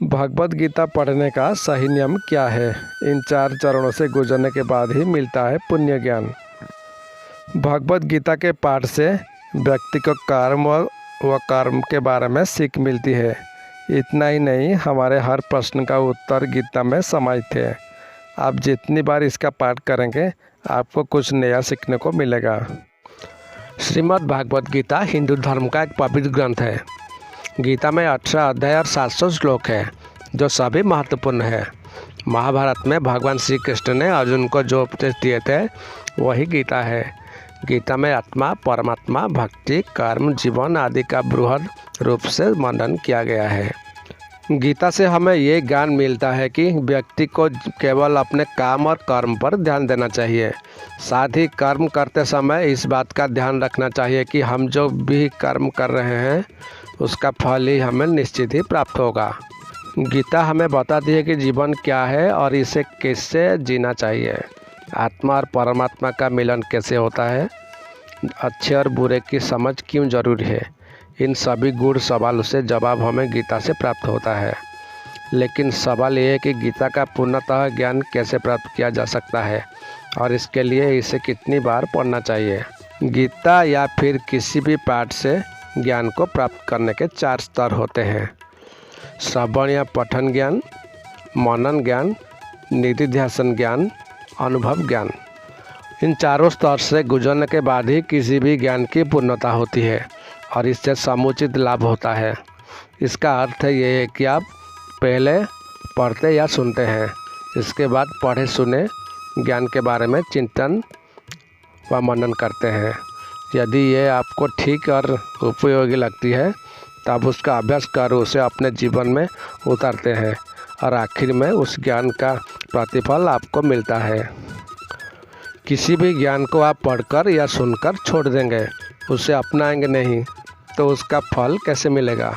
भगवद गीता पढ़ने का सही नियम क्या है? इन 4 चरणों से गुजरने के बाद ही मिलता है पुण्य ज्ञान। भगवद गीता के पाठ से व्यक्ति को कर्म व कर्म के बारे में सीख मिलती है। इतना ही नहीं, हमारे हर प्रश्न का उत्तर गीता में समाहित है। आप जितनी बार इसका पाठ करेंगे आपको कुछ नया सीखने को मिलेगा। श्रीमद् भागवत गीता हिंदू धर्म का एक पवित्र ग्रंथ है। गीता में 18 अध्याय और 700 श्लोक है जो सभी महत्वपूर्ण है। महाभारत में भगवान श्री कृष्ण ने अर्जुन को जो उपदेश दिए थे वही गीता है। गीता में आत्मा, परमात्मा, भक्ति, कर्म, जीवन आदि का बृहद रूप से वर्णन किया गया है। गीता से हमें ये ज्ञान मिलता है कि व्यक्ति को केवल अपने काम और कर्म पर ध्यान देना चाहिए। साथ ही कर्म करते समय इस बात का ध्यान रखना चाहिए कि हम जो भी कर्म कर रहे हैं उसका फल ही हमें निश्चित ही प्राप्त होगा। गीता हमें बताती है कि जीवन क्या है और इसे कैसे जीना चाहिए। आत्मा और परमात्मा का मिलन कैसे होता है, अच्छे और बुरे की समझ क्यों जरूरी है। इन सभी गूढ़ सवालों से जवाब हमें गीता से प्राप्त होता है। लेकिन सवाल ये है कि गीता का पूर्णतः ज्ञान कैसे प्राप्त किया जा सकता है और इसके लिए इसे कितनी बार पढ़ना चाहिए। गीता या फिर किसी भी पाठ से ज्ञान को प्राप्त करने के 4 स्तर होते हैं: श्रवण या पठन ज्ञान, मनन ज्ञान, निधिध्यासन ज्ञान, अनुभव ज्ञान। इन चारों स्तर से गुजरने के बाद ही किसी भी ज्ञान की पूर्णता होती है और इससे समुचित लाभ होता है। इसका अर्थ ये है कि आप पहले पढ़ते या सुनते हैं, इसके बाद पढ़े सुने ज्ञान के बारे में चिंतन व मनन करते हैं। यदि ये आपको ठीक और उपयोगी लगती है तब उसका अभ्यास कर उसे अपने जीवन में उतारते हैं और आखिर में उस ज्ञान का प्रतिफल आपको मिलता है। किसी भी ज्ञान को आप पढ़कर या सुनकर छोड़ देंगे, उसे अपनाएंगे नहीं, तो उसका फल कैसे मिलेगा?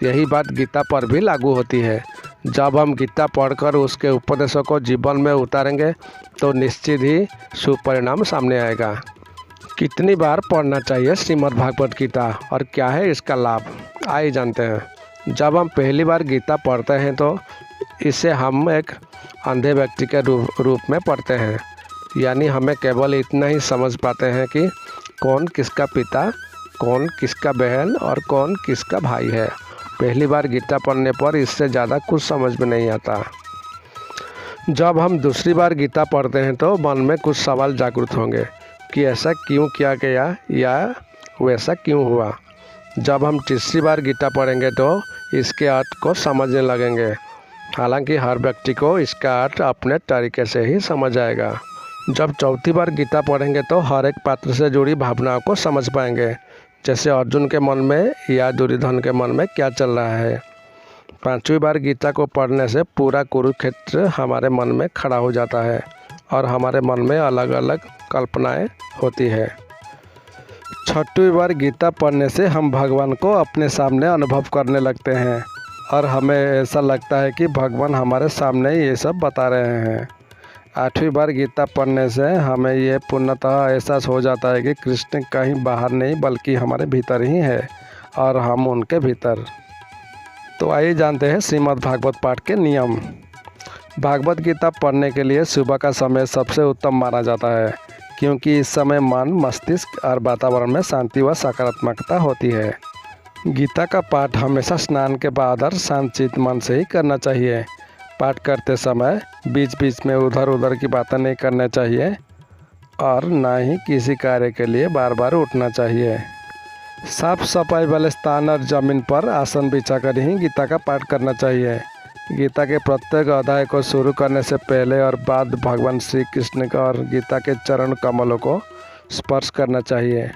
यही बात गीता पर भी लागू होती है। जब हम गीता पढ़कर उसके उपदेशों को जीवन में उतारेंगे तो निश्चित ही शुभ परिणाम सामने आएगा। कितनी बार पढ़ना चाहिए श्रीमद् भागवत गीता और क्या है इसका लाभ, आइए जानते हैं। जब हम पहली बार गीता पढ़ते हैं तो इसे हम एक अंधे व्यक्ति के रूप में पढ़ते हैं, यानी हमें केवल इतना ही समझ पाते हैं कि कौन किसका पिता, कौन किसका बहन और कौन किसका भाई है। पहली बार गीता पढ़ने पर इससे ज़्यादा कुछ समझ में नहीं आता। जब हम दूसरी बार गीता पढ़ते हैं तो मन में कुछ सवाल जागृत होंगे कि ऐसा क्यों किया गया या वैसा क्यों हुआ। जब हम तीसरी बार गीता पढ़ेंगे तो इसके अर्थ को समझने लगेंगे। हालांकि हर व्यक्ति को इसका अर्थ अपने तरीके से ही समझ आएगा। जब चौथी बार गीता पढ़ेंगे तो हर एक पात्र से जुड़ी भावनाओं को समझ पाएंगे, जैसे अर्जुन के मन में या दुर्योधन के मन में क्या चल रहा है। 5वीं बार गीता को पढ़ने से पूरा कुरुक्षेत्र हमारे मन में खड़ा हो जाता है और हमारे मन में अलग अलग कल्पनाएं होती है। 6वीं बार गीता पढ़ने से हम भगवान को अपने सामने अनुभव करने लगते हैं और हमें ऐसा लगता है कि भगवान हमारे सामने ये सब बता रहे हैं। 8वीं बार गीता पढ़ने से हमें ये पूर्णतः एहसास हो जाता है कि कृष्ण कहीं बाहर नहीं बल्कि हमारे भीतर ही है और हम उनके भीतर। तो आइए जानते हैं श्रीमद् भागवत पाठ के नियम। भागवत गीता पढ़ने के लिए सुबह का समय सबसे उत्तम माना जाता है, क्योंकि इस समय मन, मस्तिष्क और वातावरण में शांति व सकारात्मकता होती है। गीता का पाठ हमेशा स्नान के बाद और शांतचित्त मन से ही करना चाहिए। पाठ करते समय बीच बीच में उधर उधर की बातें नहीं करना चाहिए और ना ही किसी कार्य के लिए बार बार उठना चाहिए। साफ सफाई वाले स्थान और जमीन पर आसन बिछाकर ही गीता का पाठ करना चाहिए। गीता के प्रत्येक अध्याय को शुरू करने से पहले और बाद भगवान श्री कृष्ण का और गीता के चरण कमलों को स्पर्श करना चाहिए।